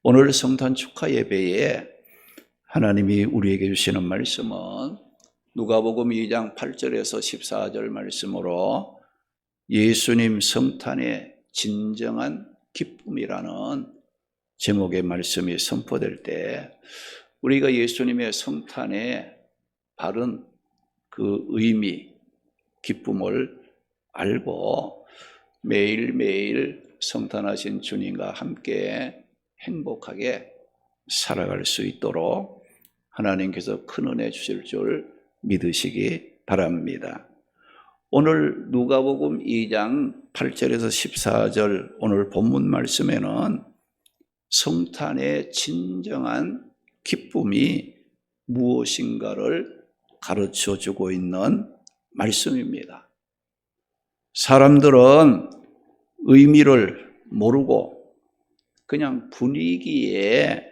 오늘 성탄 축하 예배에 하나님이 우리에게 주시는 말씀은 누가복음 2장 8절에서 14절 말씀으로 예수님 성탄의 진정한 기쁨이라는 제목의 말씀이 선포될 때 우리가 예수님의 성탄의 바른 그 의미, 기쁨을 알고 매일매일 성탄하신 주님과 함께 행복하게 살아갈 수 있도록 하나님께서 큰 은혜 주실 줄 믿으시기 바랍니다. 오늘 누가복음 2장 8절에서 14절 오늘 본문 말씀에는 성탄의 진정한 기쁨이 무엇인가를 가르쳐 주고 있는 말씀입니다. 사람들은 의미를 모르고 그냥 분위기에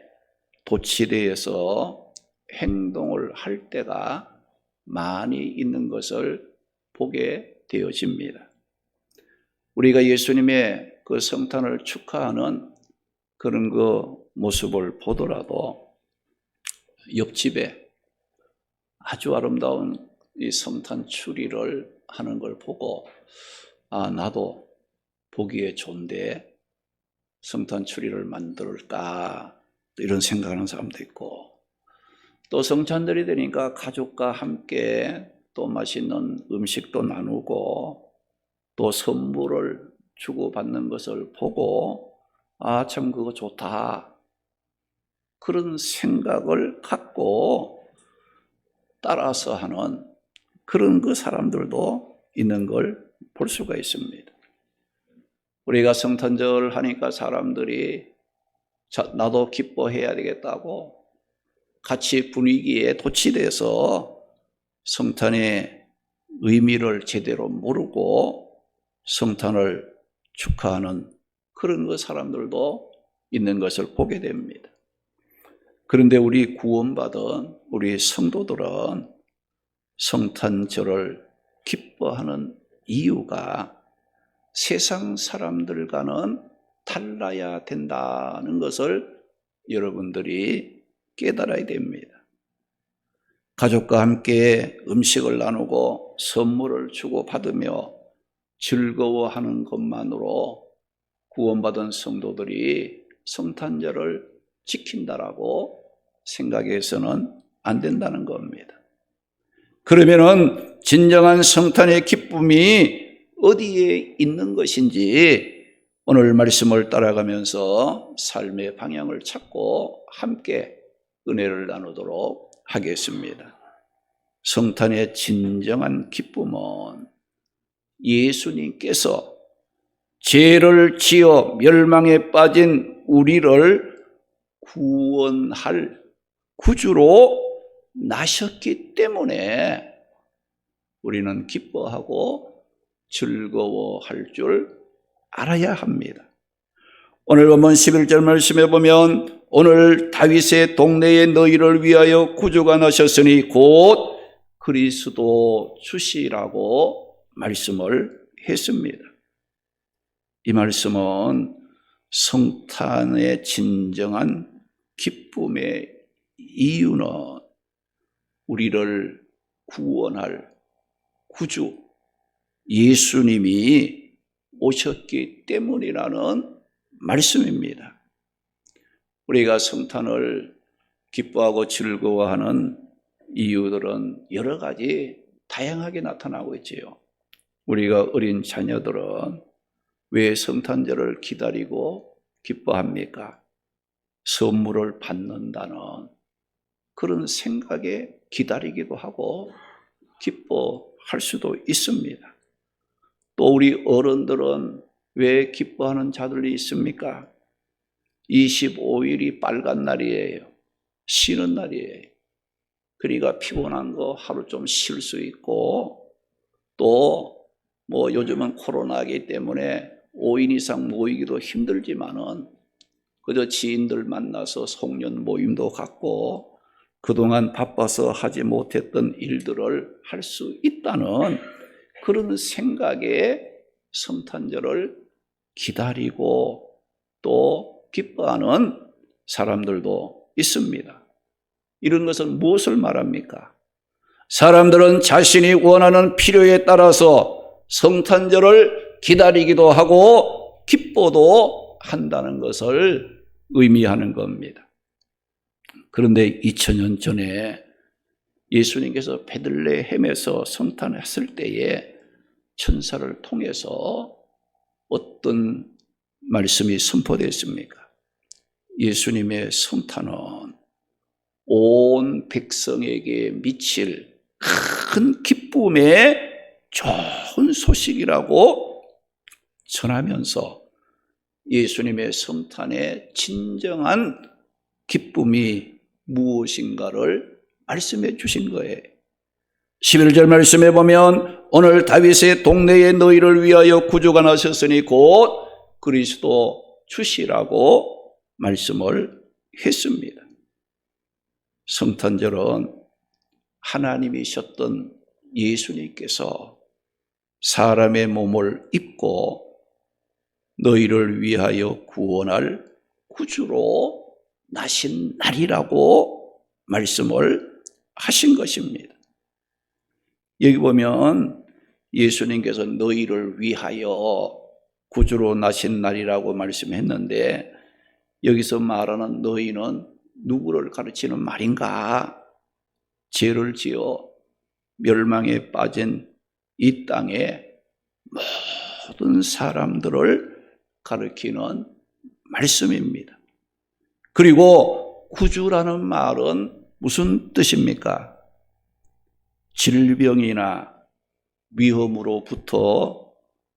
도취되어서 행동을 할 때가 많이 있는 것을 보게 되어집니다. 우리가 예수님의 그 성탄을 축하하는 그런 그 모습을 보더라도 옆집에 아주 아름다운 이 성탄 추리를 하는 걸 보고 나도 보기에 좋은데 성탄 추리를 만들까 이런 생각하는 사람도 있고, 또 성탄절이 되니까 가족과 함께 또 맛있는 음식도 나누고 또 선물을 주고받는 것을 보고 참 그거 좋다 그런 생각을 갖고 따라서 하는 그런 그 사람들도 있는 걸 볼 수가 있습니다. 우리가 성탄절 하니까 사람들이 나도 기뻐해야 되겠다고 같이 분위기에 도취돼서 성탄의 의미를 제대로 모르고 성탄을 축하하는 그런 그 사람들도 있는 것을 보게 됩니다. 그런데 우리 구원받은 우리 성도들은 성탄절을 기뻐하는 이유가 세상 사람들과는 달라야 된다는 것을 여러분들이 깨달아야 됩니다. 가족과 함께 음식을 나누고 선물을 주고받으며 즐거워하는 것만으로 구원받은 성도들이 성탄절을 지킨다라고 생각해서는 안 된다는 겁니다. 그러면은 진정한 성탄의 기쁨이 어디에 있는 것인지 오늘 말씀을 따라가면서 삶의 방향을 찾고 함께 은혜를 나누도록 하겠습니다. 성탄의 진정한 기쁨은 예수님께서 죄를 지어 멸망에 빠진 우리를 구원할 구주로 나셨기 때문에 우리는 기뻐하고 즐거워할 줄 알아야 합니다. 오늘 본문 11절 말씀에 보면 오늘 다윗의 동네에 너희를 위하여 구주가 나셨으니 곧 그리스도 주시라고 말씀을 했습니다. 이 말씀은 성탄의 진정한 기쁨의 이유는 우리를 구원할 구주 예수님이 오셨기 때문이라는 말씀입니다. 우리가 성탄을 기뻐하고 즐거워하는 이유들은 여러 가지 다양하게 나타나고 있지요. 우리가 어린 자녀들은 왜 성탄절을 기다리고 기뻐합니까? 선물을 받는다는 그런 생각에 기다리기도 하고 기뻐할 수도 있습니다. 또 우리 어른들은 왜 기뻐하는 자들이 있습니까? 25일이 빨간 날이에요. 쉬는 날이에요. 그러니까 피곤한 거 하루 좀 쉴 수 있고, 또 뭐 요즘은 코로나이기 때문에 5인 이상 모이기도 힘들지만은 그저 지인들 만나서 송년 모임도 갖고 그동안 바빠서 하지 못했던 일들을 할 수 있다는 그런 생각에 성탄절을 기다리고 또 기뻐하는 사람들도 있습니다. 이런 것은 무엇을 말합니까? 사람들은 자신이 원하는 필요에 따라서 성탄절을 기다리기도 하고 기뻐도 한다는 것을 의미하는 겁니다. 그런데 2000년 전에 예수님께서 베들레헴에서 성탄했을 때에 천사를 통해서 어떤 말씀이 선포됐습니까? 예수님의 성탄은 온 백성에게 미칠 큰 기쁨의 좋은 소식이라고 전하면서 예수님의 성탄의 진정한 기쁨이 무엇인가를 말씀해 주신 거예요. 11절 말씀에 보면 오늘 다윗의 동네에 너희를 위하여 구주가 나셨으니 곧 그리스도 주시라고 말씀을 했습니다. 성탄절은 하나님이셨던 예수님께서 사람의 몸을 입고 너희를 위하여 구원할 구주로 나신 날이라고 말씀을 하신 것입니다. 여기 보면 예수님께서 너희를 위하여 구주로 나신 날이라고 말씀했는데 여기서 말하는 너희는 누구를 가르치는 말인가? 죄를 지어 멸망에 빠진 이 땅의 모든 사람들을 가르치는 말씀입니다. 그리고 구주라는 말은 무슨 뜻입니까? 질병이나 위험으로부터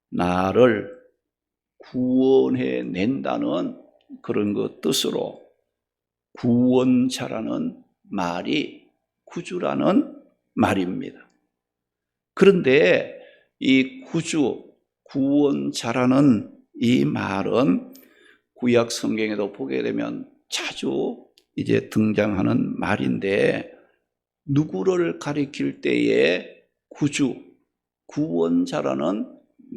나를 구원해 낸다는 그런 것 뜻으로 구원자라는 말이 구주라는 말입니다. 그런데 이 구주, 구원자라는 이 말은 구약 성경에도 보게 되면 자주 이제 등장하는 말인데 누구를 가리킬 때에 구주, 구원자라는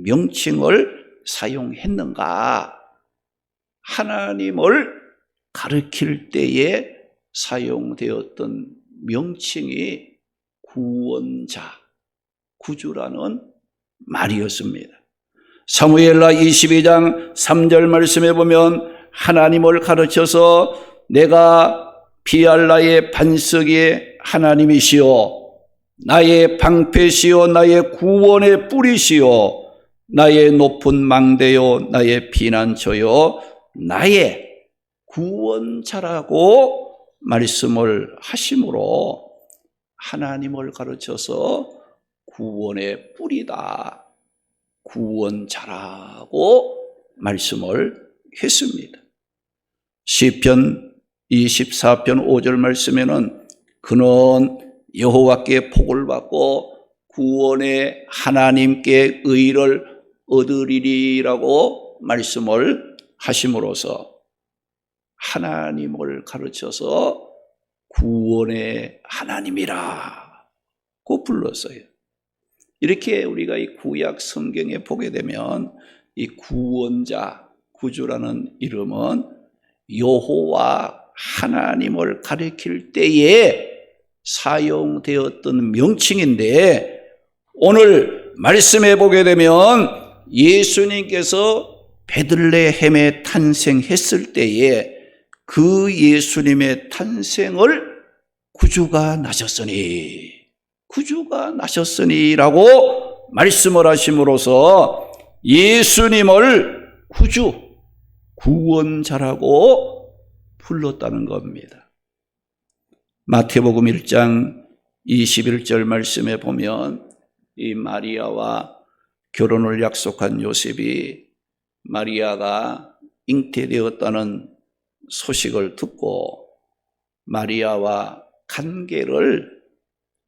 명칭을 사용했는가? 하나님을 가리킬 때에 사용되었던 명칭이 구원자, 구주라는 말이었습니다. 사무엘하 22장 3절 말씀에 보면 하나님을 가르쳐서 내가 피할 나의 반석의 하나님이시오 나의 방패시오 나의 구원의 뿌리시오 나의 높은 망대요 나의 피난처요 나의 구원자라고 말씀을 하심으로 하나님을 가르쳐서 구원의 뿌리다, 구원자라고 말씀을 했습니다. 시편 24편 5절 말씀에는 그는 여호와께 복을 받고 구원의 하나님께 의를 얻으리라고 말씀을 하심으로써 하나님을 가르쳐서 구원의 하나님이라고 불렀어요. 이렇게 우리가 이 구약 성경에 보게 되면 이 구원자, 구주라는 이름은 여호와 하나님을 가리킬 때에 사용되었던 명칭인데 오늘 말씀해 보게 되면 예수님께서 베들레헴에 탄생했을 때에 그 예수님의 탄생을 구주가 나셨으니라고 말씀을 하심으로써 예수님을 구주, 구원자라고 불렀다는 겁니다. 마태복음 1장 21절 말씀에 보면 이 마리아와 결혼을 약속한 요셉이 마리아가 잉태되었다는 소식을 듣고 마리아와 관계를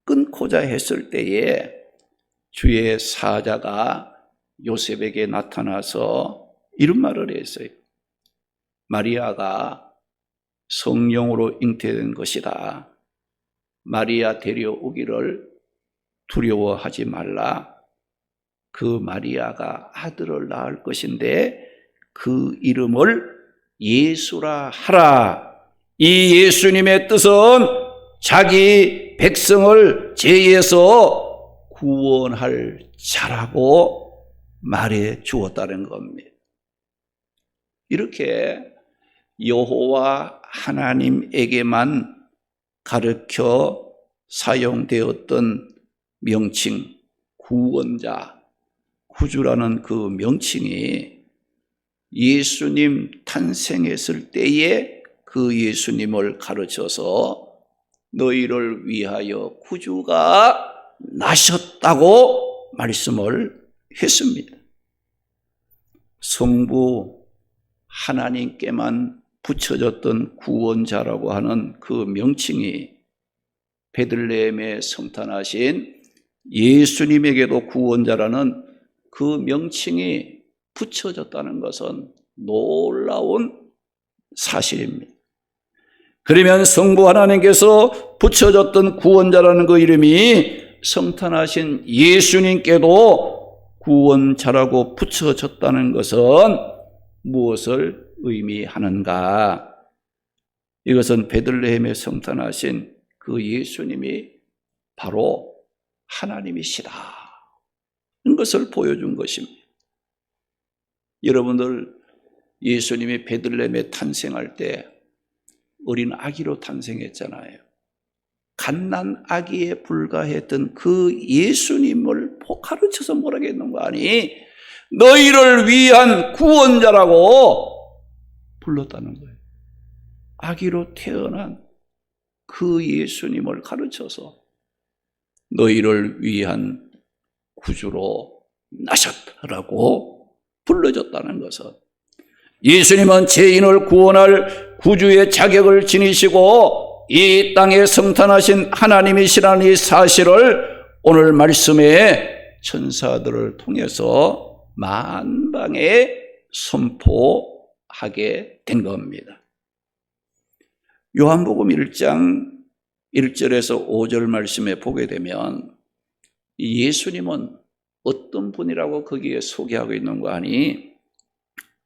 끊고자 했을 때에 주의 사자가 요셉에게 나타나서 이런 말을 했어요. 마리아가 성령으로 잉태된 것이다. 마리아 데려오기를 두려워하지 말라. 그 마리아가 아들을 낳을 것인데 그 이름을 예수라 하라 이 예수님의 뜻은 자기 백성을 죄에서 구원할 자라고 말해 주었다는 겁니다. 이렇게 여호와 하나님에게만 가르쳐 사용되었던 명칭, 구원자, 구주라는 그 명칭이 예수님 탄생했을 때에 그 예수님을 가르쳐서 너희를 위하여 구주가 나셨다고 말씀을 했습니다. 성부 하나님께만 붙여졌던 구원자라고 하는 그 명칭이 베들레헴에 성탄하신 예수님에게도 구원자라는 그 명칭이 붙여졌다는 것은 놀라운 사실입니다. 그러면 성부 하나님께서 붙여졌던 구원자라는 그 이름이 성탄하신 예수님께도 구원자라고 붙여졌다는 것은 무엇을 의미하는가? 이것은 베들레헴에 성탄하신 그 예수님이 바로 하나님이시다. 는 것을 보여준 것입니다. 여러분들, 예수님이 베들레헴에 탄생할 때 어린 아기로 탄생했잖아요. 갓난 아기에 불과했던 그 예수님을 가르쳐서 뭐라고 했는 거 아니? 너희를 위한 구원자라고 불렀다는 거예요. 아기로 태어난 그 예수님을 가르쳐서 너희를 위한 구주로 나셨다라고 불러줬다는 것은 예수님은 죄인을 구원할 구주의 자격을 지니시고 이 땅에 성탄하신 하나님이시라는 이 사실을 오늘 말씀에 천사들을 통해서 만방에 선포하게 된 겁니다. 요한복음 1장 1절에서 5절 말씀에 보게 되면 예수님은 어떤 분이라고 거기에 소개하고 있는 거 아니?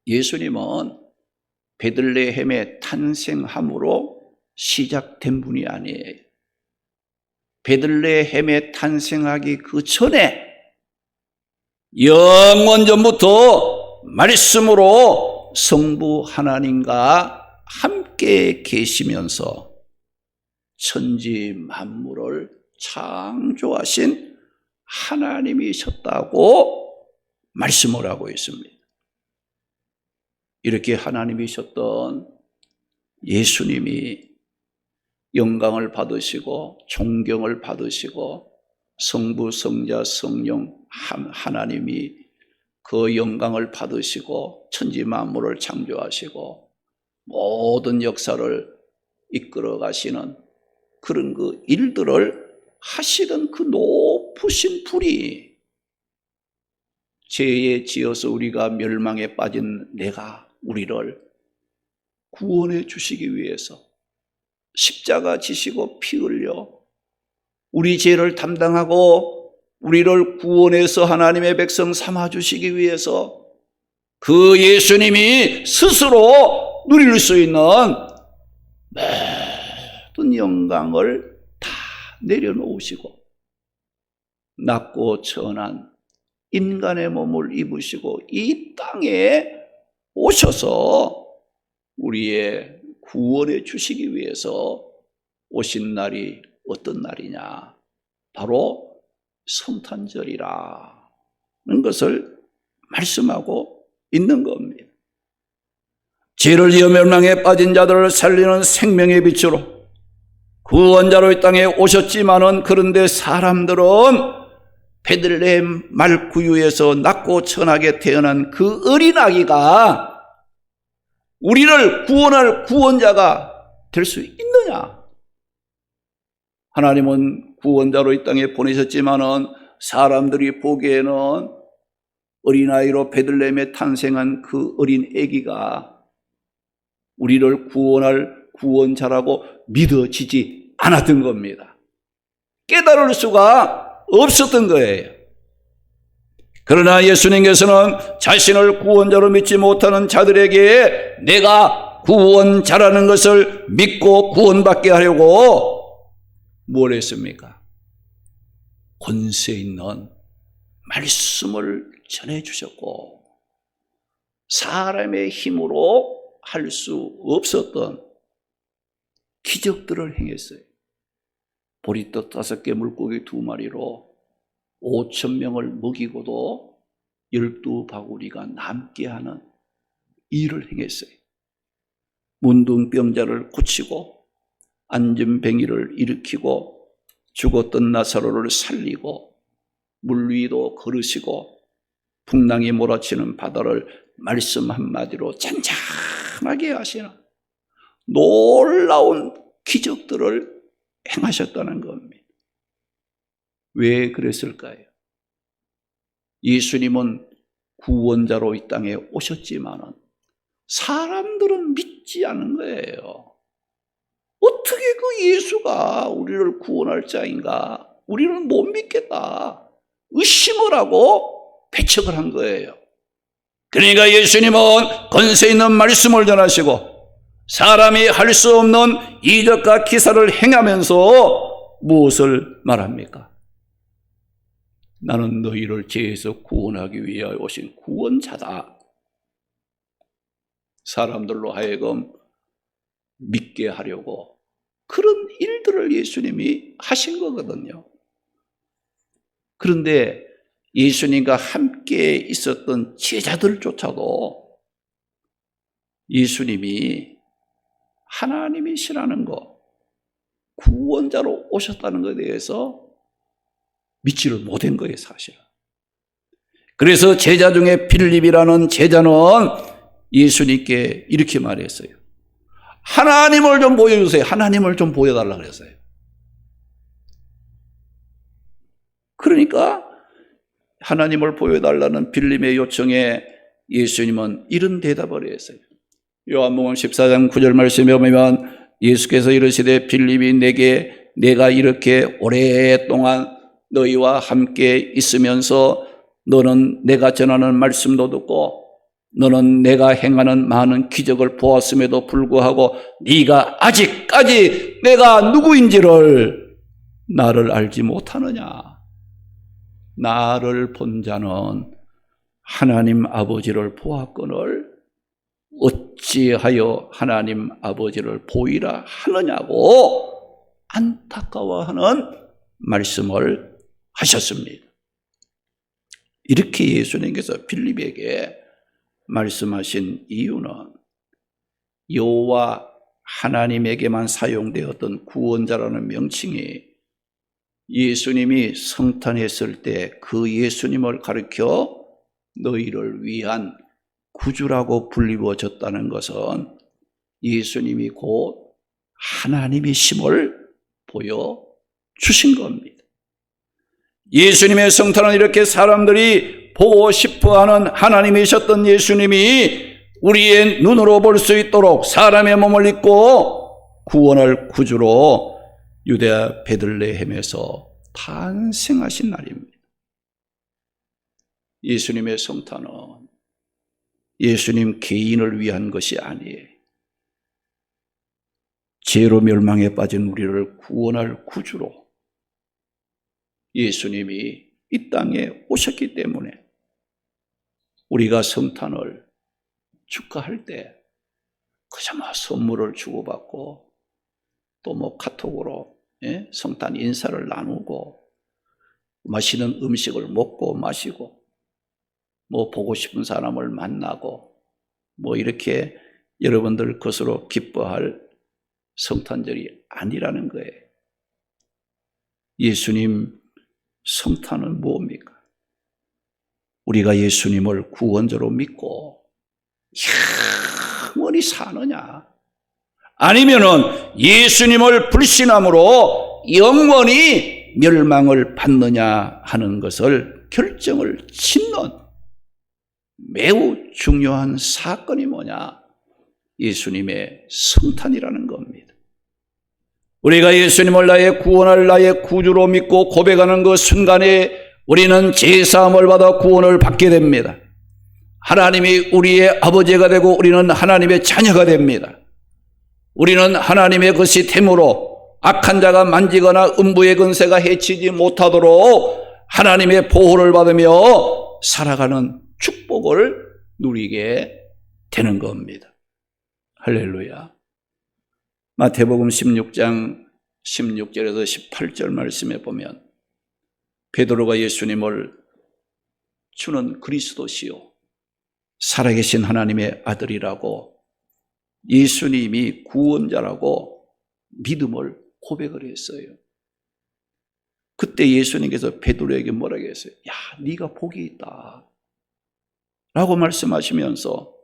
예수님은 베들레헴의 탄생함으로 시작된 분이 아니에요. 베들레헴에 탄생하기 그 전에 영원전부터 말씀으로 성부 하나님과 함께 계시면서 천지 만물을 창조하신 하나님이셨다고 말씀을 하고 있습니다. 이렇게 하나님이셨던 예수님이 영광을 받으시고 존경을 받으시고 성부, 성자, 성령 하나님이 그 영광을 받으시고 천지 만물을 창조하시고 모든 역사를 이끌어 가시는 그런 그 일들을 하시던 그 높으신 분이 죄에 지어서 우리가 멸망에 빠진 내가 우리를 구원해 주시기 위해서 십자가 지시고 피 흘려 우리 죄를 담당하고 우리를 구원해서 하나님의 백성 삼아 주시기 위해서 그 예수님이 스스로 누릴 수 있는 모든 영광을 다 내려놓으시고 낮고 천한 인간의 몸을 입으시고 이 땅에 오셔서 우리의 구원해 주시기 위해서 오신 날이 어떤 날이냐? 바로 성탄절이라는 것을 말씀하고 있는 겁니다. 죄를 지어 멸망에 빠진 자들을 살리는 생명의 빛으로 구원자로 이 땅에 오셨지만은 그런데 사람들은 베들레헴 말구유에서 낮고 천하게 태어난 그 어린아기가 우리를 구원할 구원자가 될 수 있느냐? 하나님은 구원자로 이 땅에 보내셨지만은 사람들이 보기에는 어린아이로 베들레헴에 탄생한 그 어린 아기가 우리를 구원할 구원자라고 믿어지지 않았던 겁니다. 깨달을 수가 없었던 거예요. 그러나 예수님께서는 자신을 구원자로 믿지 못하는 자들에게 내가 구원자라는 것을 믿고 구원받게 하려고 뭘 했습니까? 권세 있는 말씀을 전해주셨고, 사람의 힘으로 할 수 없었던 기적들을 행했어요. 보리떡 5개, 물고기 2마리로 5,000명을 먹이고도 12바구니가 남게 하는 일을 행했어요. 문둥병자를 고치고, 앉은 뱅이를 일으키고, 죽었던 나사로를 살리고, 물 위도 걸으시고, 풍랑이 몰아치는 바다를 말씀 한마디로 잔잔하게 하시는 놀라운 기적들을 행하셨다는 겁니다. 왜 그랬을까요? 예수님은 구원자로 이 땅에 오셨지만은 사람들은 믿지 않은 거예요. 어떻게 그 예수가 우리를 구원할 자인가? 우리는 못 믿겠다. 의심을 하고 배척을 한 거예요. 그러니까 예수님은 권세 있는 말씀을 전하시고 사람이 할 수 없는 이적과 기사를 행하면서 무엇을 말합니까? 나는 너희를 죄에서 구원하기 위하여 오신 구원자다. 사람들로 하여금 믿게 하려고 그런 일들을 예수님이 하신 거거든요. 그런데 예수님과 함께 있었던 제자들조차도 예수님이 하나님이시라는 것, 구원자로 오셨다는 것에 대해서 믿지를 못한 거예요, 사실은. 그래서 제자 중에 빌립이라는 제자는 예수님께 이렇게 말했어요. 하나님을 좀 보여주세요. 하나님을 좀 보여달라 그랬어요. 그러니까 하나님을 보여달라는 빌립의 요청에 예수님은 이런 대답을 했어요. 요한복음 14장 9절 말씀에 보면 예수께서 이르시되 빌립이 내게 내가 이렇게 오랫동안 너희와 함께 있으면서 너는 내가 전하는 말씀도 듣고 너는 내가 행하는 많은 기적을 보았음에도 불구하고 네가 아직까지 내가 누구인지를 나를 알지 못하느냐. 나를 본 자는 하나님 아버지를 보았거늘 어찌하여 하나님 아버지를 보이라 하느냐고 안타까워하는 말씀을 하셨습니다. 이렇게 예수님께서 빌립에게 말씀하신 이유는 여호와 하나님에게만 사용되었던 구원자라는 명칭이 예수님이 성탄했을 때 그 예수님을 가리켜 너희를 위한 구주라고 불리워졌다는 것은 예수님이 곧 하나님이심을 보여주신 겁니다. 예수님의 성탄은 이렇게 사람들이 보고 싶어하는 하나님이셨던 예수님이 우리의 눈으로 볼 수 있도록 사람의 몸을 입고 구원할 구주로 유대아 베들레헴에서 탄생하신 날입니다. 예수님의 성탄은 예수님 개인을 위한 것이 아니에요. 죄로 멸망에 빠진 우리를 구원할 구주로 예수님이 이 땅에 오셨기 때문에 우리가 성탄을 축하할 때 그저 뭐 선물을 주고받고 또 뭐 카톡으로 성탄 인사를 나누고 맛있는 음식을 먹고 마시고 뭐 보고 싶은 사람을 만나고 뭐 이렇게 여러분들 것으로 기뻐할 성탄절이 아니라는 거예요. 예수님 성탄은 뭡니까? 우리가 예수님을 구원자로 믿고 영원히 사느냐, 아니면은 예수님을 불신함으로 영원히 멸망을 받느냐 하는 것을 결정을 짓는 매우 중요한 사건이 뭐냐? 예수님의 성탄이라는 겁니다. 우리가 예수님을 나의 구원할 나의 구주로 믿고 고백하는 그 순간에 우리는 죄사함을 받아 구원을 받게 됩니다. 하나님이 우리의 아버지가 되고 우리는 하나님의 자녀가 됩니다. 우리는 하나님의 것이 되므로 악한 자가 만지거나 음부의 권세가 해치지 못하도록 하나님의 보호를 받으며 살아가는 축복을 누리게 되는 겁니다. 할렐루야. 마태복음 16장 16절에서 18절 말씀에 보면 베드로가 예수님을 주는 그리스도시요 살아계신 하나님의 아들이라고 예수님이 구원자라고 믿음을 고백을 했어요. 그때 예수님께서 베드로에게 뭐라고 했어요? 야, 네가 복이 있다 라고 말씀하시면서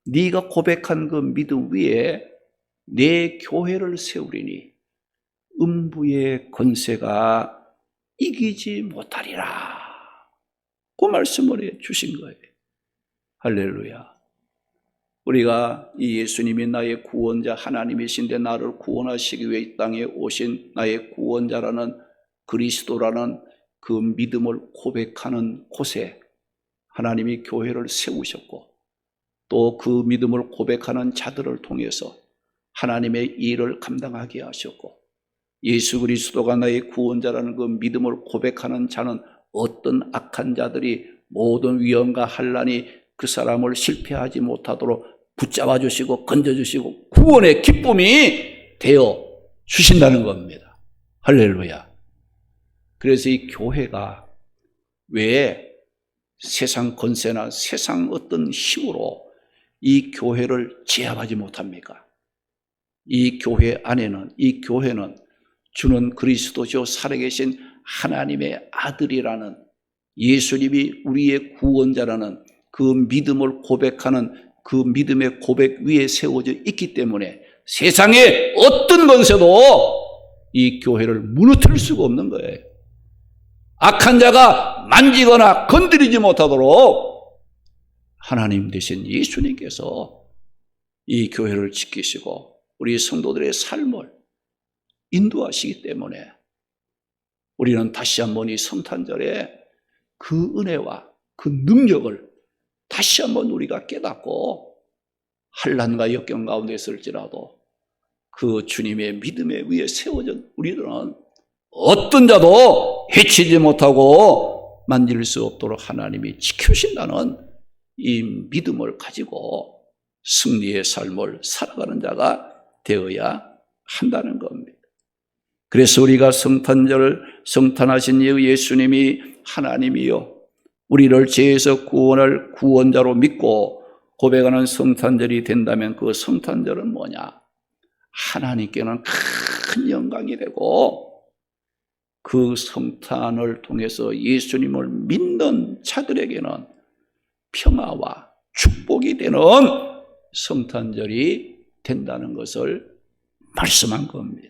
네가 고백한 그 믿음 위에 내 교회를 세우리니 음부의 권세가 이기지 못하리라 그 말씀을 해 주신 거예요. 할렐루야. 우리가 이 예수님이 나의 구원자 하나님이신데 나를 구원하시기 위해 이 땅에 오신 나의 구원자라는 그리스도라는 그 믿음을 고백하는 곳에 하나님이 교회를 세우셨고 또 그 믿음을 고백하는 자들을 통해서 하나님의 일을 감당하게 하셨고 예수 그리스도가 나의 구원자라는 그 믿음을 고백하는 자는 어떤 악한 자들이 모든 위험과 환난이 그 사람을 실패하지 못하도록 붙잡아 주시고 건져 주시고 구원의 기쁨이 되어 주신다는 겁니다. 할렐루야. 그래서 이 교회가 왜 세상 권세나 세상 어떤 힘으로 이 교회를 제압하지 못합니까? 이 교회 안에는 이 교회는 주는 그리스도시요 살아계신 하나님의 아들이라는 예수님이 우리의 구원자라는 그 믿음을 고백하는 그 믿음의 고백 위에 세워져 있기 때문에 세상에 어떤 권세도 이 교회를 무너뜨릴 수가 없는 거예요. 악한 자가 만지거나 건드리지 못하도록 하나님 되신 예수님께서 이 교회를 지키시고 우리 성도들의 삶을 인도하시기 때문에 우리는 다시 한번 이 성탄절에 그 은혜와 그 능력을 다시 한번 우리가 깨닫고 환난과 역경 가운데 있을지라도 그 주님의 믿음에 위에 세워진 우리들은 어떤 자도 해치지 못하고 만질 수 없도록 하나님이 지켜주신다는 이 믿음을 가지고 승리의 삶을 살아가는 자가 되어야 한다는 겁니다. 그래서 우리가 성탄하신 예수님이 하나님이요 우리를 죄에서 구원할 구원자로 믿고 고백하는 성탄절이 된다면 그 성탄절은 뭐냐? 하나님께는 큰 영광이 되고 그 성탄을 통해서 예수님을 믿는 자들에게는 평화와 축복이 되는 성탄절이 된다는 것을 말씀한 겁니다.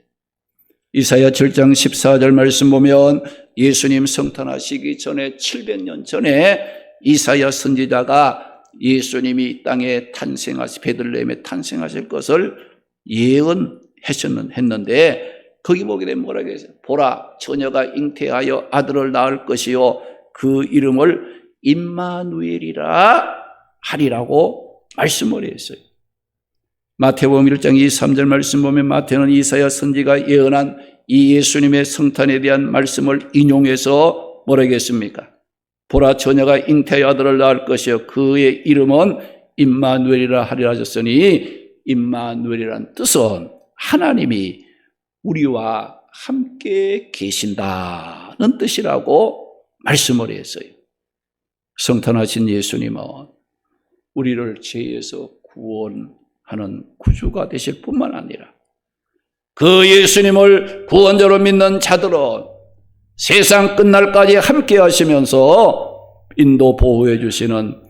이사야 7장 14절 말씀 보면 예수님 성탄하시기 전에 700년 전에 이사야 선지자가 예수님이 이 땅에 베들레헴에 탄생하실 것을 예언했는데 거기 보게 되면 뭐라고 했어요? 보라 처녀가 잉태하여 아들을 낳을 것이요 그 이름을 임마누엘이라 하리라고 말씀을 했어요. 마태복음 1장 23절 말씀 보면 마태는 이사야 선지가 예언한 이 예수님의 성탄에 대한 말씀을 인용해서 뭐라고 했습니까? 보라 처녀가 잉태하여 아들을 낳을 것이요 그의 이름은 임마누엘이라 하리라 하셨으니 임마누엘이란 뜻은 하나님이 우리와 함께 계신다는 뜻이라고 말씀을 했어요. 성탄하신 예수님은 우리를 죄에서 구원하는 구주가 되실 뿐만 아니라 그 예수님을 구원자로 믿는 자들은 세상 끝날까지 함께 하시면서 인도 보호해 주시는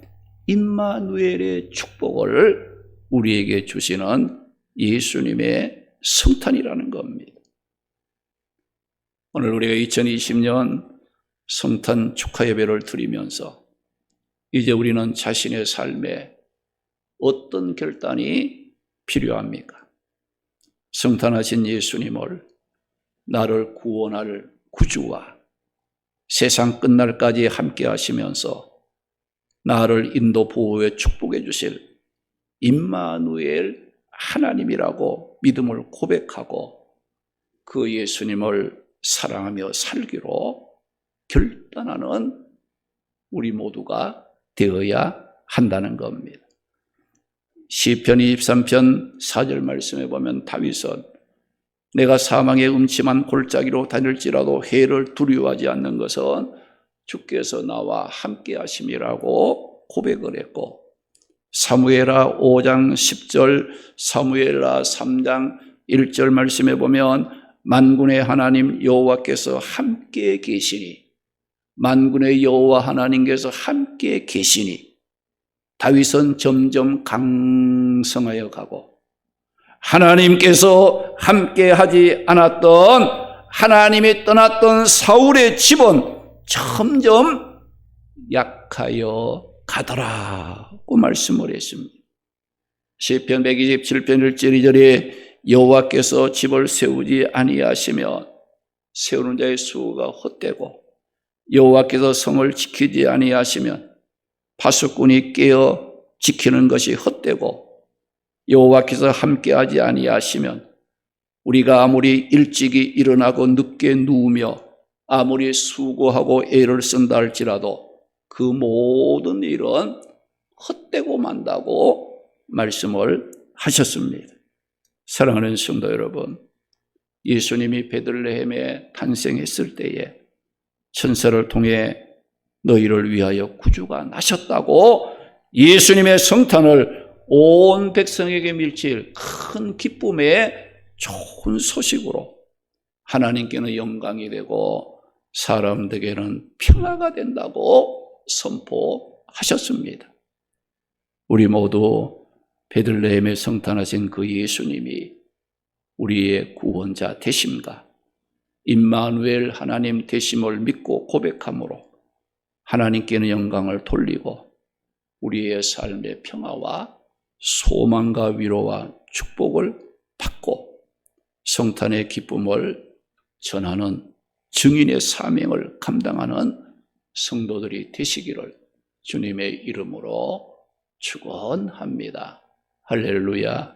임마누엘의 축복을 우리에게 주시는 예수님의 성탄이라는 겁니다. 오늘 우리가 2020년 성탄 축하 예배를 드리면서 이제 우리는 자신의 삶에 어떤 결단이 필요합니까? 성탄하신 예수님을 나를 구원할 구주와 세상 끝날까지 함께 하시면서 나를 인도 보호해 축복해 주실 임마누엘 하나님이라고 믿음을 고백하고 그 예수님을 사랑하며 살기로 결단하는 우리 모두가 되어야 한다는 겁니다. 시편 23편 4절 말씀에 보면 다윗은 내가 사망의 음침한 골짜기로 다닐지라도 해를 두려워하지 않는 것은 주께서 나와 함께 하심이라고 고백을 했고, 사무엘하 5장 10절, 사무엘하 3장 1절 말씀에 보면 만군의 하나님 여호와께서 함께 계시니, 만군의 여호와 하나님께서 함께 계시니 다윗은 점점 강성하여 가고, 하나님께서 함께 하지 않았던, 하나님이 떠났던 사울의 집은 점점 약하여 가더라고 말씀을 했습니다. 시편 127편 1절 2절에 여호와께서 집을 세우지 아니하시면 세우는 자의 수고가 헛되고, 여호와께서 성을 지키지 아니하시면 파수꾼이 깨어 지키는 것이 헛되고, 여호와께서 함께하지 아니하시면 우리가 아무리 일찍이 일어나고 늦게 누우며 아무리 수고하고 애를 쓴다 할지라도 그 모든 일은 헛되고 만다고 말씀을 하셨습니다. 사랑하는 성도 여러분, 예수님이 베들레헴에 탄생했을 때에 천사를 통해 너희를 위하여 구주가 나셨다고 예수님의 성탄을 온 백성에게 밀칠 큰 기쁨의 좋은 소식으로 하나님께는 영광이 되고 사람들에게는 평화가 된다고 선포하셨습니다. 우리 모두 베들레헴에 성탄하신 그 예수님이 우리의 구원자 되심과 임마누엘 하나님 되심을 믿고 고백함으로 하나님께는 영광을 돌리고 우리의 삶의 평화와 소망과 위로와 축복을 받고 성탄의 기쁨을 전하는 증인의 사명을 감당하는 성도들이 되시기를 주님의 이름으로 축원합니다. 할렐루야.